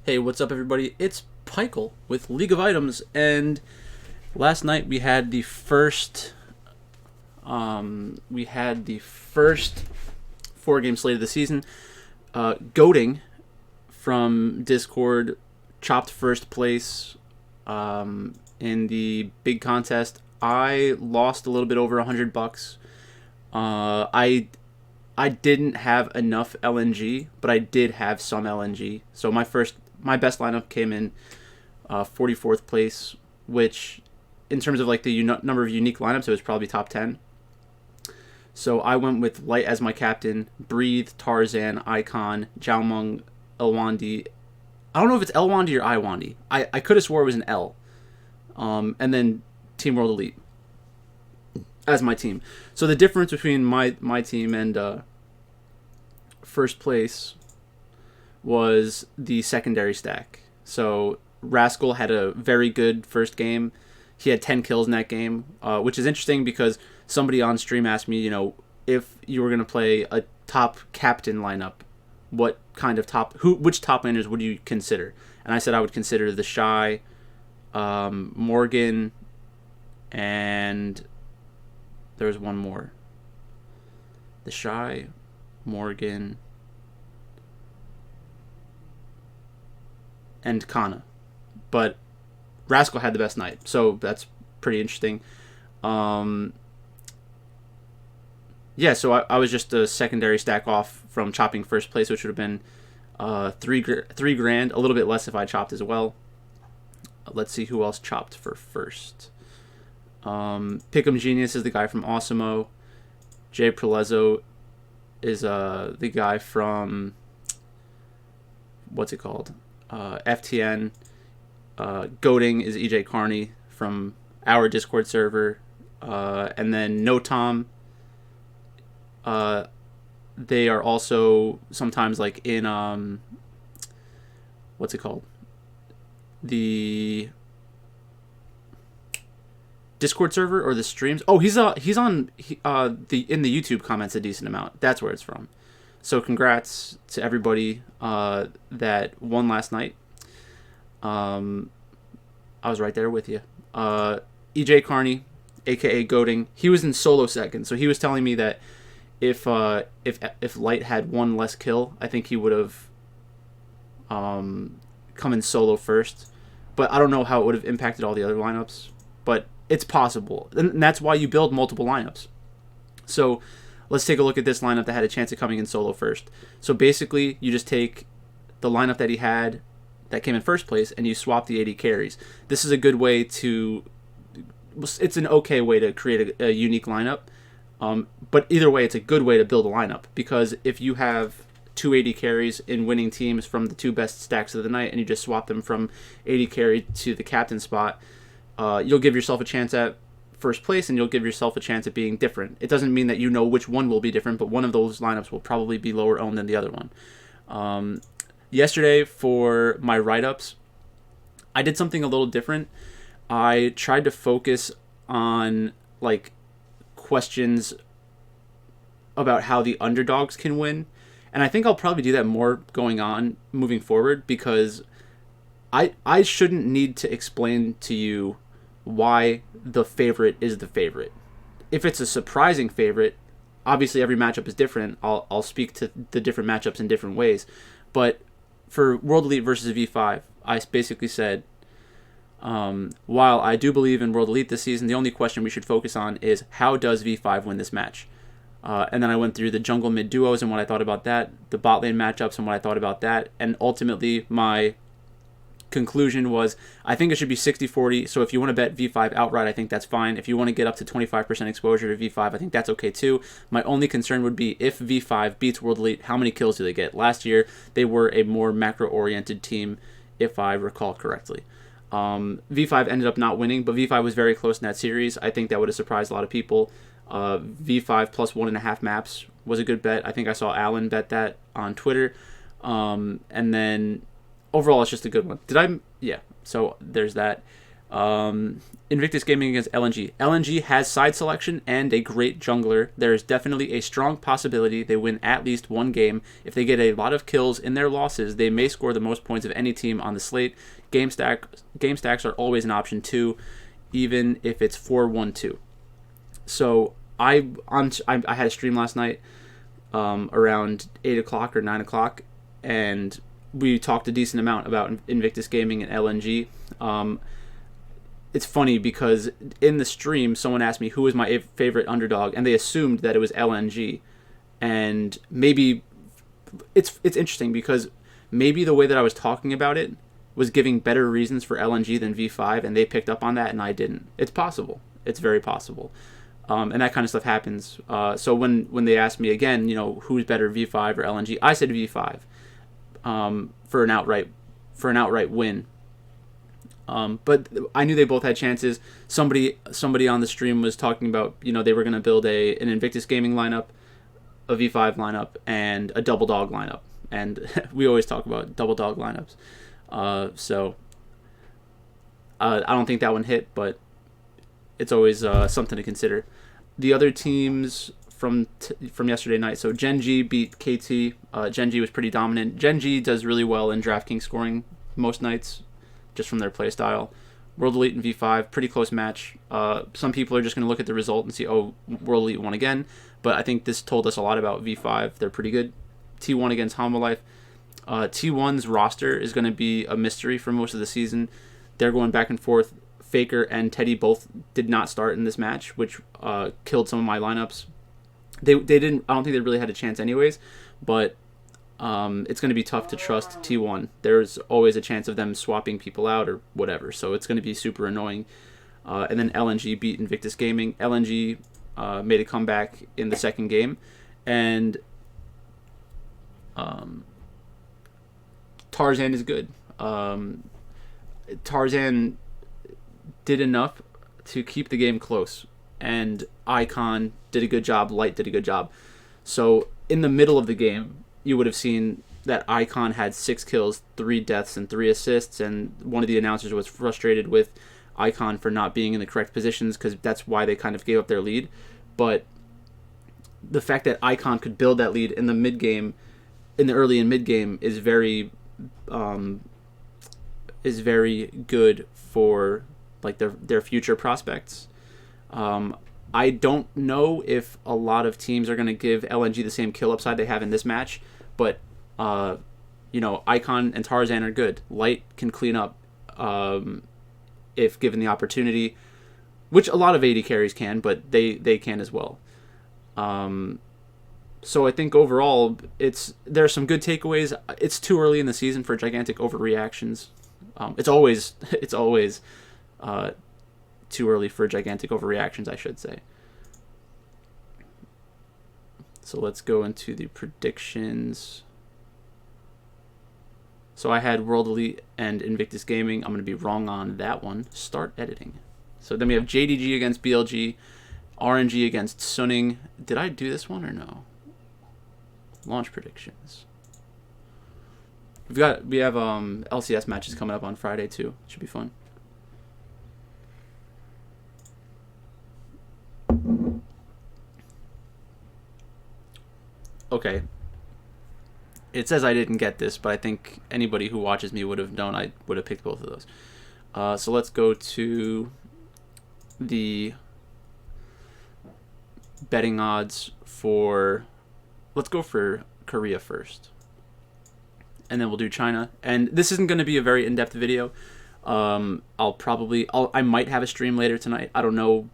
Hey, what's up, everybody? It's Pikel with League of Items, and last night we had the first 4-game slate of the season. Goading from Discord chopped first place in the big contest. I lost a little bit over $100. I didn't have enough LNG, but I did have some LNG. So my best lineup came in 44th place, which in terms of like the number of unique lineups, it was probably top 10. So I went with Light as my captain, Breathe, Tarzan, Icon, Xiaomeng, Elwandi. I don't know if it's Elwandi or Iwandi. I could have swore it was an L. And then Team World Elite as my team. So the difference between my team and first place was the secondary stack. So Rascal had a very good first game. He had 10 kills in that game, which is interesting because somebody on stream asked me, if you were going to play a top captain lineup, what kind of which top laners would you consider? And I said I would consider the Shy, Morgan, and there was one more. The Shy, Morgan, and Kana. But Rascal had the best night, so that's pretty interesting. So I was just a secondary stack off from chopping first place, which would have been $3,000, a little bit less if I chopped as well. Let's see who else chopped for first. Pick'em Genius is the guy from Awesomeo. Jay Prelezzo is the guy from what's it called? FTN. Goading is EJ Carney from our Discord server. And then No Tom. They are also sometimes like in what's it called? The Discord server or the streams. Oh, he's on in the YouTube comments a decent amount. That's where it's from. So congrats to everybody that won last night. I was right there with you. EJ Carney, aka Goading, he was in solo second. So he was telling me that if Light had one less kill, I think he would have come in solo first. But I don't know how it would have impacted all the other lineups. But it's possible. And that's why you build multiple lineups. So let's take a look at this lineup that had a chance of coming in solo first. So basically, you just take the lineup that he had that came in first place and you swap the 80 carries. This is a good way to... It's an okay way to create a unique lineup. But either way, it's a good way to build a lineup. Because if you have 280 carries in winning teams from the two best stacks of the night and you just swap them from 80 carry to the captain spot, you'll give yourself a chance at first place and you'll give yourself a chance at being different. It doesn't mean that you know which one will be different, but one of those lineups will probably be lower owned than the other one. Yesterday, for my write-ups, I did something a little different. I tried to focus on like questions about how the underdogs can win, and I think I'll probably do that more moving forward, because I shouldn't need to explain to you why the favorite is the favorite. If it's a surprising favorite, obviously every matchup is different. I'll speak to the different matchups in different ways. But for World Elite versus V5, I basically said, while I do believe in World Elite this season, the only question we should focus on is how does V5 win this match? And then I went through the jungle mid duos and what I thought about that, the bot lane matchups and what I thought about that, and ultimately my conclusion was I think it should be 60-40. So if you want to bet V5 outright, I think that's fine. If you want to get up to 25% exposure to V5, I think that's okay too. My only concern would be if V5 beats World Elite, how many kills do they get? Last year, they were a more macro-oriented team, if I recall correctly. V5 ended up not winning, but V5 was very close in that series. I think that would have surprised a lot of people. V5 plus 1.5 maps was a good bet. I think I saw Alan bet that on Twitter. And then overall, it's just a good one. Yeah, so there's that. Invictus Gaming against LNG. LNG has side selection and a great jungler. There is definitely a strong possibility they win at least one game. If they get a lot of kills in their losses, they may score the most points of any team on the slate. Game stacks are always an option too, even if it's 4-1-2. So I had a stream last night around 8 o'clock or 9 o'clock, and we talked a decent amount about Invictus Gaming and LNG. It's funny because in the stream, someone asked me who was my favorite underdog, and they assumed that it was LNG. And maybe it's interesting because maybe the way that I was talking about it was giving better reasons for LNG than V5, and they picked up on that, and I didn't. It's possible. It's very possible. And that kind of stuff happens. So when they asked me again, who's better, V5 or LNG, I said V5 for an outright win. But I knew they both had chances. Somebody on the stream was talking about, they were going to build an Invictus Gaming lineup, a V5 lineup, and a double dog lineup. And we always talk about double dog lineups. So I don't think that one hit, but it's always something to consider. The other teams from yesterday night. So Gen G beat KT. Gen G was pretty dominant. Gen G does really well in Draftkings scoring most nights, just from their play style. World Elite and V5, pretty close match. Some people are just going to look at the result and see, oh, World Elite won again. But I think this told us a lot about V5. They're pretty good. T1 against Homolife. T1's roster is going to be a mystery for most of the season. They're going back and forth. Faker and Teddy both did not start in this match, which killed some of my lineups. They didn't. I don't think they really had a chance anyways, but it's going to be tough to trust T1. There's always a chance of them swapping people out or whatever, so it's going to be super annoying. And then LNG beat Invictus Gaming. LNG made a comeback in the second game, and Tarzan is good. Tarzan did enough to keep the game close, and Icon did a good job. Light did a good job. So in the middle of the game, you would have seen that Icon had 6 kills, 3 deaths, and 3 assists, and one of the announcers was frustrated with Icon for not being in the correct positions because that's why they kind of gave up their lead. But the fact that Icon could build that lead in the mid game, in the early and mid game, is very good for like their future prospects. I don't know if a lot of teams are going to give LNG the same kill upside they have in this match, but Icon and Tarzan are good. Light can clean up if given the opportunity, which a lot of AD carries can, but they can as well. So I think overall there are some good takeaways. It's too early in the season for gigantic overreactions. It's always too early for gigantic overreactions, I should say. So let's go into the predictions. So I had World Elite and Invictus Gaming. I'm going to be wrong on that one. Start editing. So then we have JDG against BLG, RNG against Sunning. Did I do this one or no? Launch predictions. We have LCS matches coming up on Friday too. Should be fun. Okay. It says I didn't get this, but I think anybody who watches me would have known I would have picked both of those. So let's go to the betting odds for... Let's go for Korea first. And then we'll do China. And this isn't going to be a very in-depth video. I might have a stream later tonight. I don't know.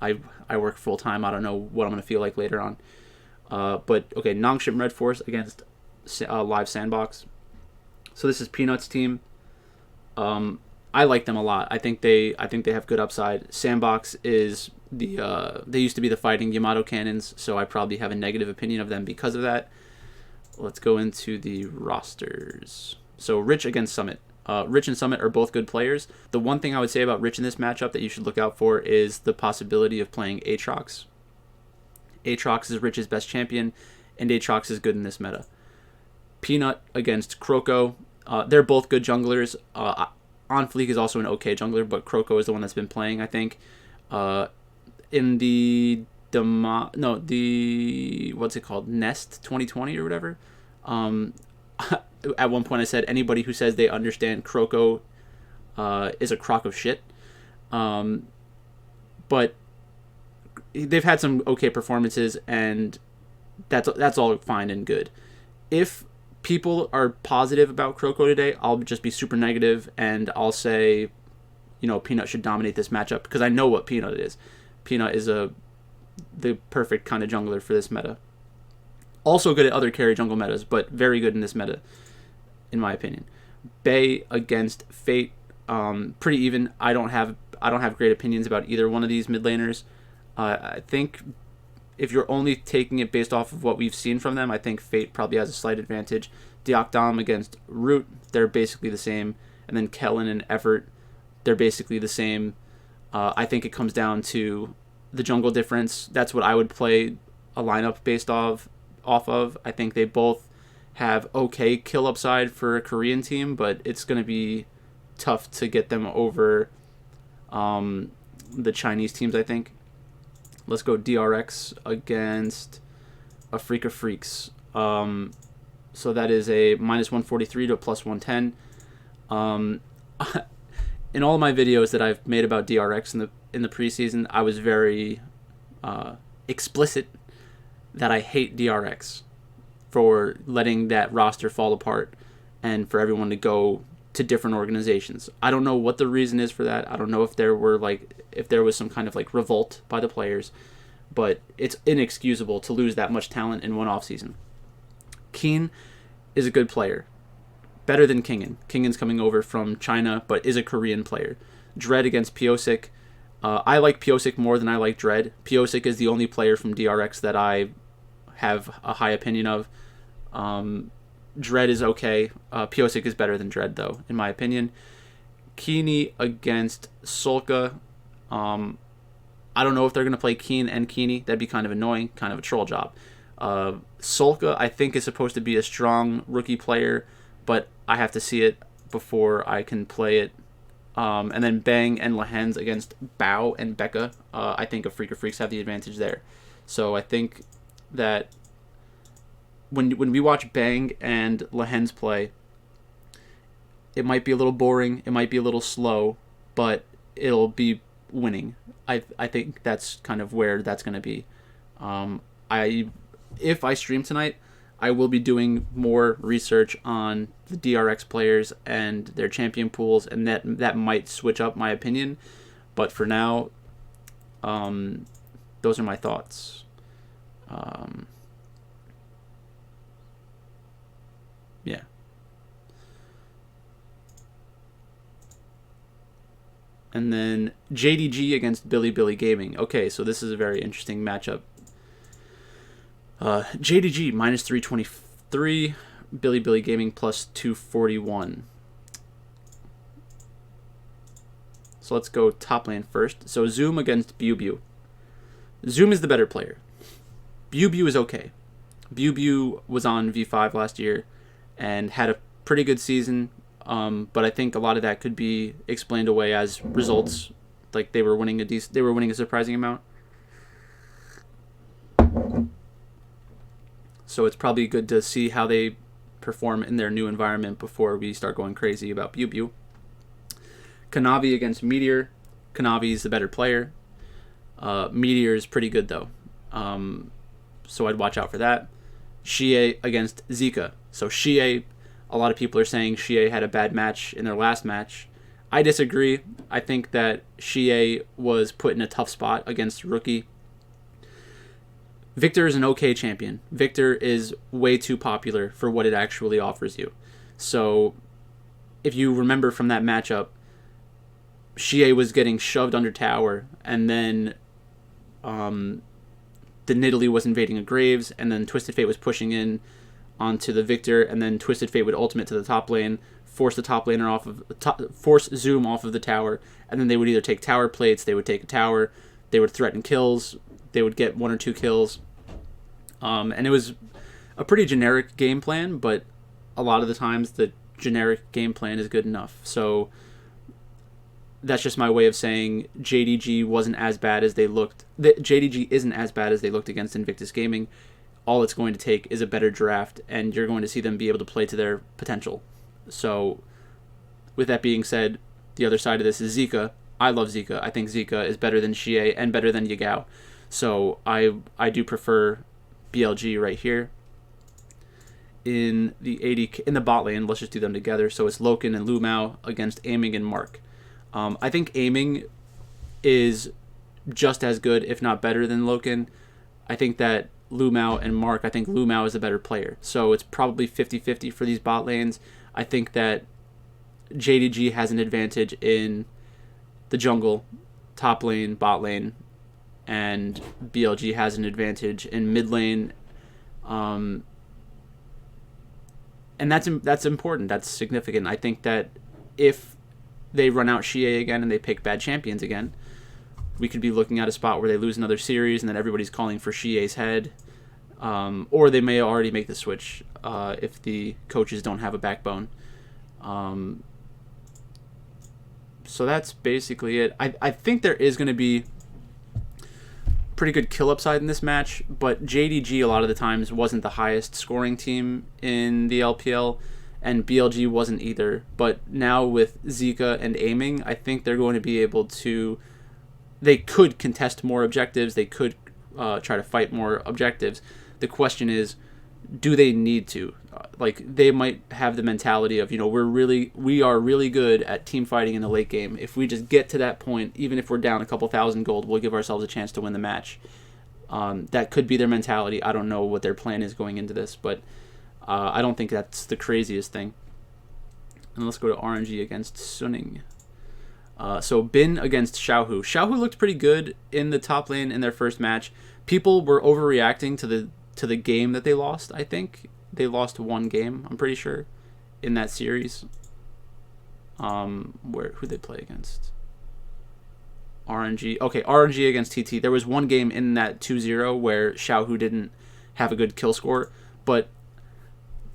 I work full-time. I don't know what I'm going to feel like later on. But, okay, Nongshim Red Force against Live Sandbox. So this is Peanuts' team. I like them a lot. I think they have good upside. Sandbox is they used to be the Fighting Yamato Cannons, so I probably have a negative opinion of them because of that. Let's go into the rosters. So Rich against Summit. Rich and Summit are both good players. The one thing I would say about Rich in this matchup that you should look out for is the possibility of playing Aatrox. Aatrox is Rich's best champion, and Aatrox is good in this meta. Peanut against Kroko. They're both good junglers. On Fleek is also an okay jungler, but Kroko is the one that's been playing, I think. In the what's it called? Nest 2020 or whatever. At one point I said anybody who says they understand Kroko is a crock of shit. But they've had some okay performances, and that's all fine and good. If people are positive about Kroko today, I'll just be super negative, and I'll say, Peanut should dominate this matchup, because I know what Peanut is. Peanut is the perfect kind of jungler for this meta. Also good at other carry jungle metas, but very good in this meta, in my opinion. Bay against Fate, pretty even. I don't have great opinions about either one of these mid laners. I think if you're only taking it based off of what we've seen from them, I think Fate probably has a slight advantage. Deokdam against Root, they're basically the same. And then Kellen and Effort, they're basically the same. I think it comes down to the jungle difference. That's what I would play a lineup based off of. I think they both have okay kill upside for a Korean team, but it's going to be tough to get them over the Chinese teams, I think. Let's go DRX against a Freak of Freaks. So that is a -143 to a +110. In all of my videos that I've made about DRX in the preseason, I was very explicit that I hate DRX for letting that roster fall apart and for everyone to go to different organizations. I don't know what the reason is for that. I don't know if there was some kind of revolt by the players, but it's inexcusable to lose that much talent in one offseason. Keen is a good player. Better than Kingen. Kingen's coming over from China, but is a Korean player. Dread against Piosik. I like Piosik more than I like Dread. Piosik is the only player from DRX that I have a high opinion of. Dread is okay. Piosik is better than Dread, though, in my opinion. Keene against Solka. I don't know if they're going to play Keen and Keene. That'd be kind of annoying, kind of a troll job. Solka, I think, is supposed to be a strong rookie player, but I have to see it before I can play it. And then Bang and Lehens against Bao and Becca. I think a Freak of Freaks have the advantage there. So I think that when we watch Bang and Lehens play, it might be a little boring, it might be a little slow, but it'll be winning. I think that's kind of where that's going to be. If I stream tonight, I will be doing more research on the DRX players and their champion pools, and that might switch up my opinion. But for now, those are my thoughts. Yeah. And then JDG against Billy Gaming. Okay, so this is a very interesting matchup. JDG -323, Billy Gaming +241. So let's go top lane first. So Zoom against Bew. Zoom is the better player. Bew is okay. Bew was on V5 last year and had a pretty good season, but I think a lot of that could be explained away as results. Like they were winning a surprising amount. So it's probably good to see how they perform in their new environment before we start going crazy about Bew. Kanavi against Meteor. Kanavi is the better player. Meteor is pretty good though, so I'd watch out for that. Xie against Zika. So Xie, a lot of people are saying Xie had a bad match in their last match. I disagree. I think that Xie was put in a tough spot against Rookie. Victor is an okay champion. Victor is way too popular for what it actually offers you. So if you remember from that matchup, Xie was getting shoved under tower, and then the Nidalee was invading a Graves, and then Twisted Fate was pushing in onto the Victor, and then Twisted Fate would ultimate to the top lane, force the top laner force Zoom off of the tower, and then they would either take tower plates, they would take a tower, they would threaten kills, they would get 1 or 2 kills, and it was a pretty generic game plan, but a lot of the times the generic game plan is good enough. So that's just my way of saying JDG wasn't as bad as they looked. JDG isn't as bad as they looked against Invictus Gaming. All it's going to take is a better draft, and you're going to see them be able to play to their potential. So, with that being said, the other side of this is Zika. I love Zika. I think Zika is better than Xie and better than Yagao. So I do prefer BLG right here. In the bot lane, let's just do them together. So it's Loken and Lu Mao against Aiming and Mark. I think Aiming is just as good, if not better, than Loken. I think that Lu Mao and Mark, I think Lu Mao is a better player. So it's probably 50-50 for these bot lanes. I think that JDG has an advantage in the jungle, top lane, bot lane, and BLG has an advantage in mid lane. And that's important. That's significant. I think that if they run out Xie again and they pick bad champions again, we could be looking at a spot where they lose another series and then everybody's calling for Xie's head. Or they may already make the switch if the coaches don't have a backbone. So that's basically it. I think there is going to be pretty good kill upside in this match, but JDG a lot of the times wasn't the highest scoring team in the LPL, and BLG wasn't either. But now with Zika and Aiming, I think they're going to be able to... They could contest more objectives. They could try to fight more objectives. The question is, do they need to? Like, they might have the mentality of, we are really good at team fighting in the late game. If we just get to that point, even if we're down a couple thousand gold, we'll give ourselves a chance to win the match. That could be their mentality. I don't know what their plan is going into this, but I don't think that's the craziest thing. And let's go to RNG against Suning. So Bin against Xiaohu. Xiaohu looked pretty good in the top lane in their first match. People were overreacting to the game that they lost, I think. They lost one game, I'm pretty sure, in that series. Who they play against? RNG. Okay, RNG against TT. There was one game in that 2-0 where Xiaohu didn't have a good kill score, but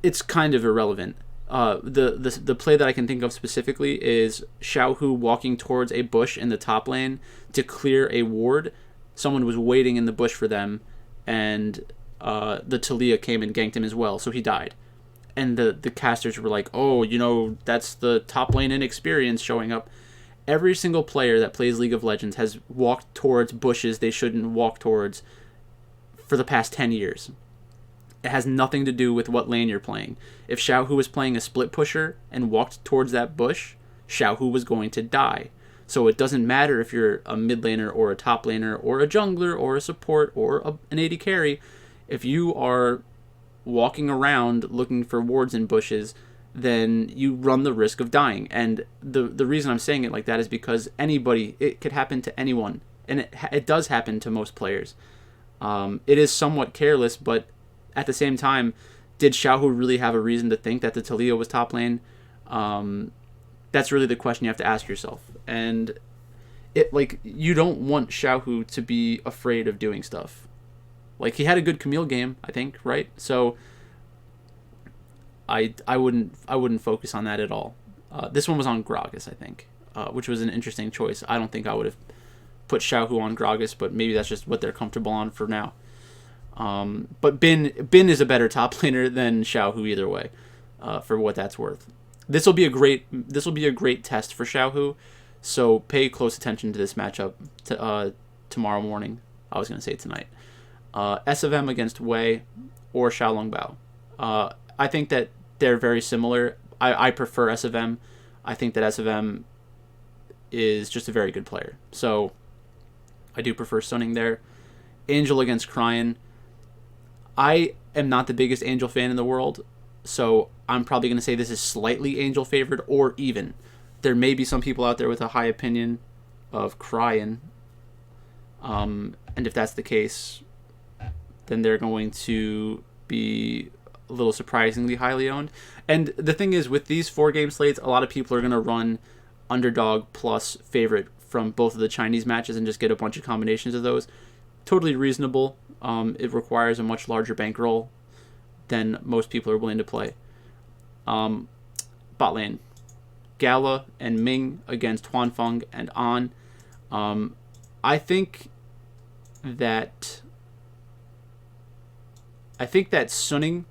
it's kind of irrelevant. The play that I can think of specifically is Xiaohu walking towards a bush in the top lane to clear a ward. Someone was waiting in the bush for them, and the Talia came and ganked him as well, so he died. And the casters were like, oh, that's the top lane inexperience showing up. Every single player that plays League of Legends has walked towards bushes they shouldn't walk towards for the past 10 years. It has nothing to do with what lane you're playing. If Xiaohu was playing a split pusher and walked towards that bush, Xiaohu was going to die. So it doesn't matter if you're a mid laner or a top laner or a jungler or a support or an AD carry. If you are walking around looking for wards in bushes, then you run the risk of dying. And the reason I'm saying it like that is because it could happen to anyone. And it does happen to most players. It is somewhat careless, but at the same time, did Xiaohu really have a reason to think that the Talia was top lane? That's really the question you have to ask yourself. And you don't want Xiaohu to be afraid of doing stuff. Like, he had a good Camille game, I think, right? So I wouldn't focus on that at all. This one was on Gragas, I think, which was an interesting choice. I don't think I would have put Xiaohu on Gragas, but maybe that's just what they're comfortable on for now. But Bin is a better top laner than Xiaohu either way, for what that's worth. This will be a great test for Xiaohu, so pay close attention to this matchup tomorrow morning. I was going to say tonight. SFM against Wei or Xiaolongbao. I think that they're very similar. I prefer SFM. I think that SFM is just a very good player. So I do prefer Sunning there. Angel against Cryan. I am not the biggest Angel fan in the world, so I'm probably going to say this is slightly Angel favored or even. There may be some people out there with a high opinion of Cryan, and if that's the case, then they're going to be a little surprisingly highly owned. And the thing is, with these 4-game slates, a lot of people are going to run underdog plus favorite from both of the Chinese matches and just get a bunch of combinations of those. Totally reasonable. It requires a much larger bankroll than most people are willing to play. Bot lane. Gala and Ming against Huanfeng and An. I think that Suning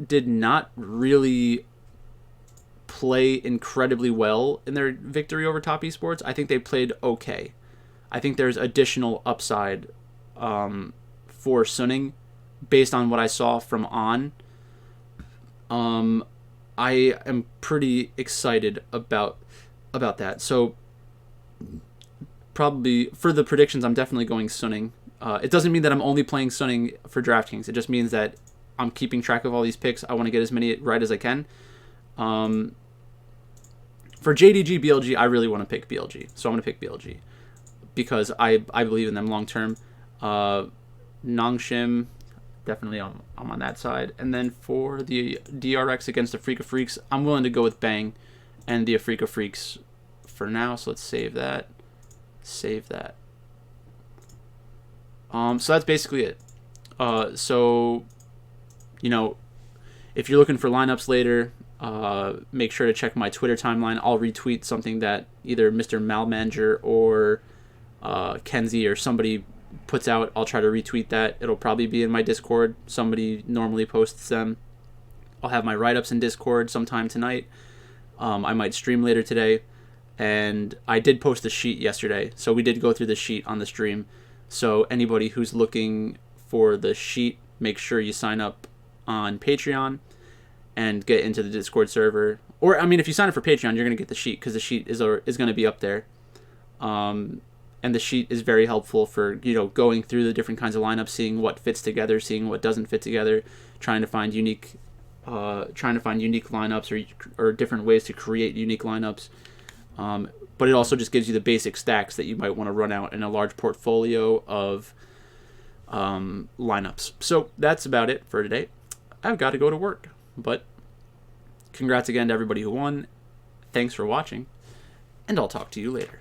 did not really play incredibly well in their victory over Top Esports. I think they played okay. I think there's additional upside for Suning based on what I saw from An. I am pretty excited about that. So probably for the predictions, I'm definitely going Suning. It doesn't mean that I'm only playing Suning for DraftKings. It just means that I'm keeping track of all these picks. I want to get as many right as I can. For JDG, BLG, I really want to pick BLG. So I'm going to pick BLG because I believe in them long term. Nongshim, definitely I'm on that side. And then for the DRX against Afrika Freaks, I'm willing to go with Bang and the Afrika Freaks for now. So let's save that. So that's basically it. So, if you're looking for lineups later, make sure to check my Twitter timeline. I'll retweet something that either Mr. Malmanger or Kenzie or somebody puts out. I'll try to retweet that. It'll probably be in my Discord. Somebody normally posts them. I'll have my write-ups in Discord sometime tonight. I might stream later today. And I did post the sheet yesterday, so we did go through the sheet on the stream. So anybody who's looking for the sheet, make sure you sign up on Patreon and get into the Discord server. Or, if you sign up for Patreon, you're going to get the sheet because the sheet is going to be up there. And the sheet is very helpful for, going through the different kinds of lineups, seeing what fits together, seeing what doesn't fit together, trying to find unique lineups or different ways to create unique lineups. But it also just gives you the basic stacks that you might want to run out in a large portfolio of lineups. So that's about it for today. I've got to go to work. But congrats again to everybody who won. Thanks for watching. And I'll talk to you later.